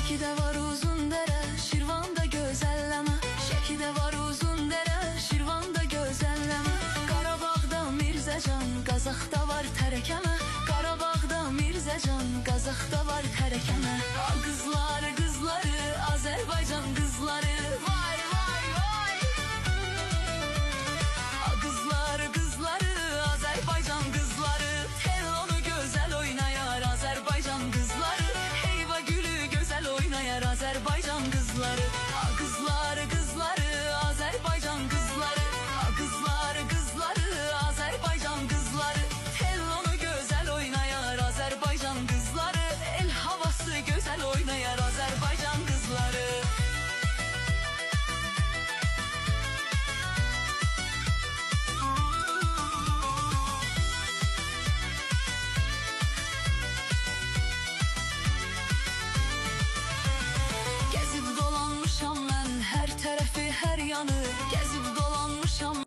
Şəkidə var uzun dərə, Şirvanda gözəlləmə. Şəkidə var uzun dərə, Şirvanda gözəlləmə. Qarabağda Mirzəcan, Qazaxda var tərəkəmə. Qarabağda Mirzəcan, Qazaxda var tərəkəmə. Qızları, qızları, Azərbaycan qızları, vay vay vay. Qızları, qızları, Azərbaycan qızları, Tellonu gözəl oynayar Azərbaycan qızları. Heyva gülü gözəl oynayar Azərbaycan qızları. Qızları, qızları, Azərbaycan qızları. Qızları, qızları, Azərbaycan qızları, Tellonu gözəl oynayar Azərbaycan qızları. El havası gözəl oynayar Azərbaycan qızları. Gəzib dolanmışam mən hər tərəfi, hər yanı. Gəzib dolanmışam